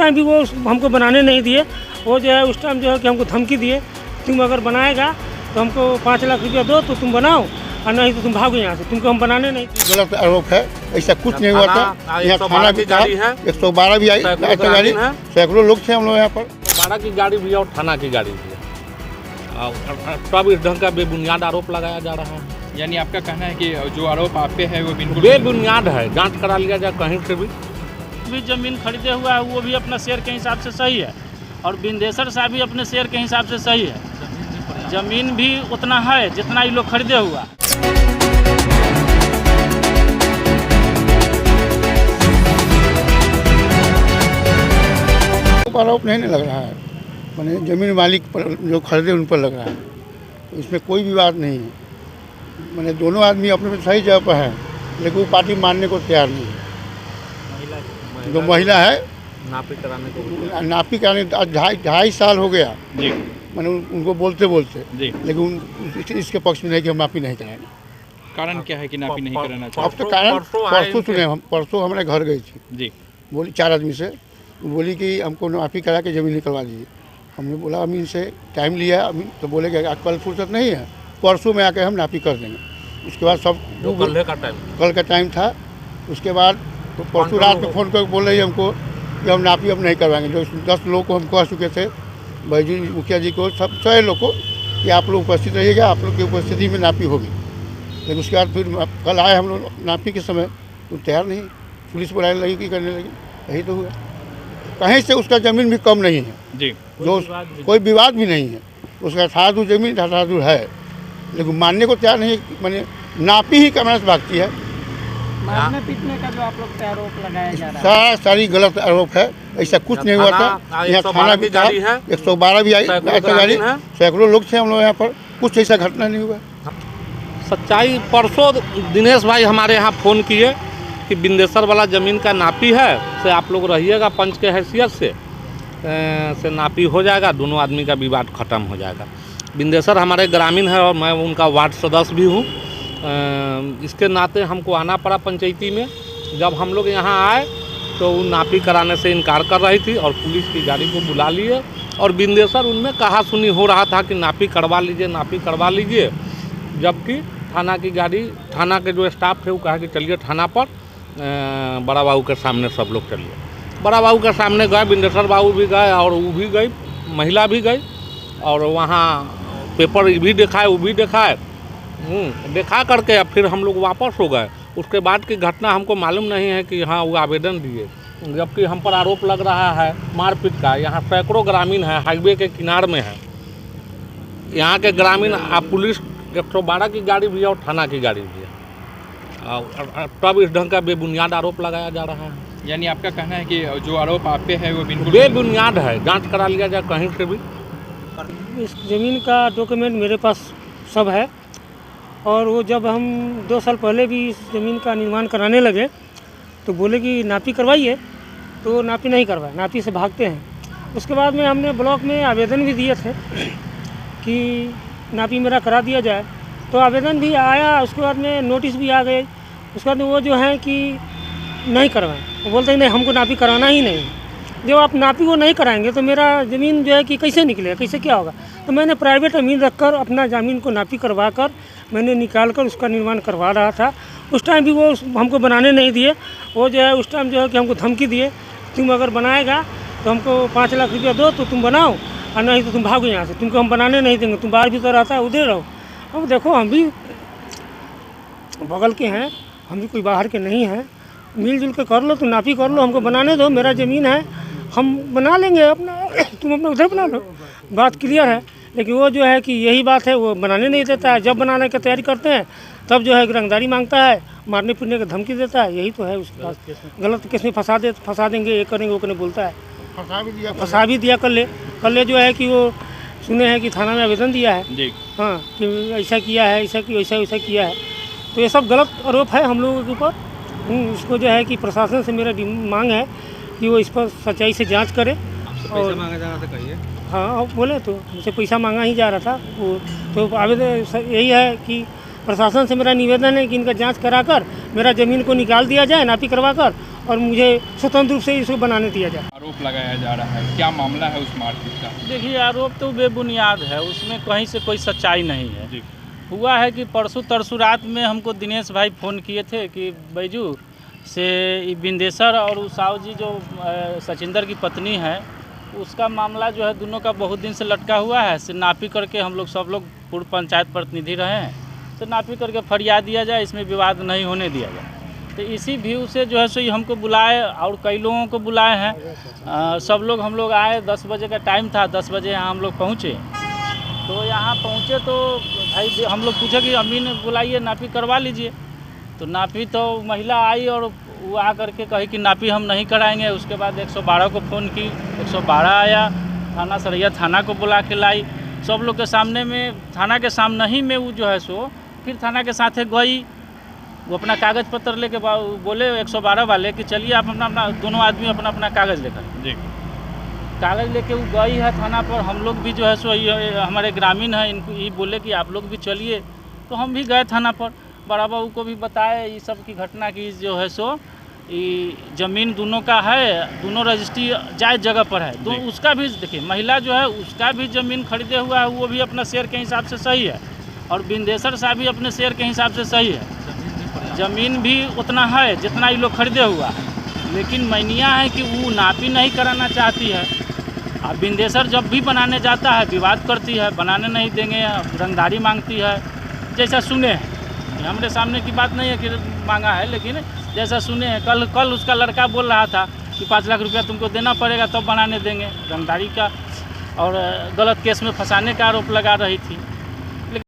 Time भी वो हमको बनाने नहीं दिए। वो जो है उस टाइम जो है कि हमको धमकी दिए, तुम अगर बनाएगा तो हमको 5 लाख रुपया दो तो तुम बनाओ, और नहीं तो तुम भागो यहाँ से, तुमको हम बनाने नहीं। गलत आरोप है, ऐसा कुछ नहीं हुआ था। यहाँ थाना भी था, 112 भी आई गाड़ी, सैकड़ों लोग थे हम लोग यहाँ पर। 112 की गाड़ी भी और थाना की गाड़ी भी है, और तब इस ढंग का बेबुनियाद आरोप लगाया जा रहा है। यानी आपका कहना है कि जो आरोप आप पे है वो बिल्कुल बेबुनियाद है, जांच करा लिया जाए कहीं से भी। जमीन खरीदे हुआ है वो भी अपना शेयर के हिसाब से सही है, और बिंदेश्वर साहब भी अपने शेयर के हिसाब से सही है। जमीन भी उतना है जितना ये लोग खरीदे हुआ। आरोप नहीं लग रहा है, मैंने जमीन मालिक पर जो खरीदे उन पर लग रहा है, इसमें कोई विवाद नहीं है। मैंने दोनों आदमी अपने सही जगह पर है, लेकिन वो पार्टी मानने को तैयार नहीं है। जो महिला है नापी कराने आज 2.5 साल हो गया जी, मैंने उनको बोलते जी, लेकिन इसके पक्ष में नहीं कि हम नापी नहीं कराएंगे। कारण क्या है कि नापी नहीं कराना अब चाहते? तो कारण परसों सुने, हम परसों हमारे घर गई थी, जी, बोली 4 आदमी से, बोली कि हमको नापी करा के ज़मीन निकलवा दीजिए। हमने बोला अमीन से टाइम लिया है, अमीन तो बोले कि कल फुर्सत नहीं है, परसों में आके हम नापी कर देंगे। उसके बाद सब कल का टाइम था। उसके बाद तो परसों रात में फ़ोन कर बोल रही है हमको कि हम नापी अब नहीं करवाएंगे। जो 10 लोग को हम कह चुके थे, भाईजी मुखिया जी को, सब सारे लोग को, कि आप लोग उपस्थित रहिएगा, आप लोग की उपस्थिति में नापी होगी। लेकिन उसके बाद फिर कल आए हम लोग नापी के समय, तो तैयार नहीं, पुलिस बुलाने लगी कि करने लगी, यही तो हुआ। कहीं से उसका ज़मीन भी कम नहीं है जी, जो कोई विवाद भी नहीं है, उसका 18 ज़मीन 18 है, लेकिन मानने को तैयार नहीं। मैंने नापी ही कैमरा से भागती है। मारने पीटने का जो आप लोग पे आरोप लगाया जा रहा है, सारी गलत आरोप है, ऐसा कुछ नहीं हुआ था। यहाँ थाना भी था, 112 भी आई गाड़ी, सैकड़ों लोग थे हम लोग यहाँ पर, कुछ ऐसा घटना नहीं हुआ। सच्चाई परसों दिनेश भाई हमारे यहाँ फ़ोन किए कि बिंदेश्वर वाला ज़मीन का नापी है, से आप लोग रहिएगा पंच के हैसियत से नापी हो जाएगा, दोनों आदमी का विवाद ख़त्म हो जाएगा। बिंदेश्वर हमारे ग्रामीण है और मैं उनका वार्ड सदस्य भी हूँ। इसके नाते हमको आना पड़ा पंचायती में। जब हम लोग यहाँ आए तो वो नापी कराने से इनकार कर रही थी, और पुलिस की गाड़ी को बुला लिए, और बिंदेश्वर उनमें कहा सुनी हो रहा था कि नापी करवा लीजिए, नापी करवा लीजिए। जबकि थाना की गाड़ी, थाना के जो स्टाफ थे वो कहा कि चलिए थाना पर, बड़ा बाबू के सामने सब लोग चलिए। बड़ा बाबू के सामने गए, बिंदेश्वर बाबू भी गए और वो भी गई, महिला भी गई, और वहाँ पेपर भी दिखाए, वो भी दिखाए, दिखा करके अब फिर हम लोग वापस हो गए। उसके बाद की घटना हमको मालूम नहीं है कि हाँ वो आवेदन दिए, जबकि हम पर आरोप लग रहा है मारपीट का। यहाँ सैकड़ों ग्रामीण है, हाईवे के किनार में है। यहाँ के ग्रामीण, आप पुलिस 112 की गाड़ी भी है और थाना की गाड़ी भी है, और तब इस ढंग का बेबुनियाद आरोप लगाया जा रहा है। यानी आपका कहना है कि जो आरोप आप पे है वो बिल्कुल बेबुनियाद है, जांच करा लिया जाए कहीं से भी। इस ज़मीन का डॉक्यूमेंट मेरे पास सब है, और वो जब हम 2 साल पहले भी इस ज़मीन का निर्माण कराने लगे तो बोले कि नापी करवाइए, तो नापी नहीं करवाए, नापी से भागते हैं। उसके बाद में हमने ब्लॉक में आवेदन भी दिए थे कि नापी मेरा करा दिया जाए, तो आवेदन भी आया। उसके बाद में नोटिस भी आ गए। उसके बाद में वो जो है कि नहीं करवाएं, वो बोलते हैं नहीं हमको नापी कराना ही नहीं। जब आप नापी को नहीं कराएंगे तो मेरा ज़मीन जो है कि कैसे निकलेगा, कैसे क्या होगा। तो मैंने प्राइवेट अमीन रखकर अपना ज़मीन को नापी करवा कर मैंने निकाल कर उसका निर्माण करवा रहा था। उस टाइम भी वो हमको बनाने नहीं दिए। वो जो है उस टाइम जो है कि हमको धमकी दिए, तुम अगर बनाएगा तो हमको 5 लाख रुपया दो तो तुम बनाओ, और नहीं तो तुम भागो यहाँ से, तुमको हम बनाने नहीं देंगे, तुम बाहर भीतर रहता है उधर रहो। अब देखो हम भी बगल के हैं, हम भी कोई बाहर के नहीं हैं, मिलजुल के कर लो, तुम नापी कर लो, हमको बनाने दो, मेरा ज़मीन है, हम बना लेंगे अपना, तुम अपना उधर बना लो, बात क्लियर है। लेकिन वो जो है कि यही बात है, वो बनाने नहीं देता है। जब बनाने की तैयारी करते हैं तब जो है रंगदारी मांगता है, मारने पीटने की धमकी देता है। यही तो है उसके पास, गलत केस में फंसा देंगे, ये करेंगे वो करने बोलता है। फंसा भी दिया कल ले जो है कि वो सुने हैं कि थाना में आवेदन दिया है जी, हाँ कि ऐसा किया है, ऐसा कि वैसा किया है। तो ये सब गलत आरोप है हम लोगों के ऊपर। इसको जो है कि प्रशासन से मेरा मांग है कि वो इस पर सच्चाई से जांच करे। पैसा मांगा जा रहा था, कहिए। हाँ बोले तो मुझसे पैसा मांगा ही जा रहा था वो, तो आवेदन यही है कि प्रशासन से मेरा निवेदन है कि इनका जांच कराकर मेरा ज़मीन को निकाल दिया जाए नापी करवा कर, और मुझे स्वतंत्र रूप से इसको बनाने दिया जाए। आरोप लगाया जा रहा है, क्या मामला है उस मारपीट का? देखिए, आरोप तो बेबुनियाद है, उसमें कहीं से कोई सच्चाई नहीं है। जी। हुआ है कि परसों तरसों रात में हमको दिनेश भाई फ़ोन किए थे कि बैजू से बिंदेसर और उसाव जी जो सचिंदर की पत्नी है, उसका मामला जो है दोनों का बहुत दिन से लटका हुआ है। से नापी करके हम लोग सब लोग पूर्व पंचायत प्रतिनिधि रहे हैं, तो नापी करके फरियाद दिया जाए, इसमें विवाद नहीं होने दिया जाए। तो इसी व्यू से जो है सो हमको बुलाए और कई लोगों को बुलाए हैं। सब लोग हम लोग आए, 10 बजे का टाइम था, 10 बजे यहाँ हम लोग पहुँचे। तो यहाँ पहुँचे तो भाई हम लोग पूछे कि अमीन बुलाइए, नापी करवा लीजिए। तो नापी तो महिला आई और वो आ करके कही कि नापी हम नहीं कराएंगे। उसके बाद 112 को फ़ोन की, 112 आया, थाना सरैया थाना को बुला के लाई। सब लोग के सामने में, थाना के सामने ही में वो जो है सो फिर थाना के साथे गई। वो अपना कागज़ पत्र लेके बोले 112 वाले कि चलिए आप अपना दोनों आदमी अपना अपना कागज़ लेकर। जी। कागज़ लेके वो गई है थाना पर। हम लोग भी जो है सो हमारे ग्रामीण हैं, इनको ये बोले कि आप लोग भी चलिए। तो हम भी गए थाना पर, बड़ा बहू को भी बताए ये सब की घटना की जो है सो ये ज़मीन दोनों का है, दोनों रजिस्ट्री जायज़ जगह पर है। तो उसका भी देखिए, महिला जो है उसका भी ज़मीन खरीदे हुआ है, वो भी अपना शेयर के हिसाब से सही है, और बिंदेसर साहब भी अपने शेयर के हिसाब से सही है। ज़मीन भी उतना है जितना ये लोग खरीदे हुआ है, लेकिन मैनिया है कि वो नापी नहीं कराना चाहती है। अब बिंदेसर जब भी बनाने जाता है विवाद करती है, बनाने नहीं देंगे, रंगदारी मांगती है। जैसा सुने हैं, हमारे सामने की बात नहीं है कि मांगा है, लेकिन जैसा सुने हैं, कल उसका लड़का बोल रहा था कि 5 लाख रुपया तुमको देना पड़ेगा तब बनाने देंगे। रंगदारी का और गलत केस में फंसाने का आरोप लगा रही थी।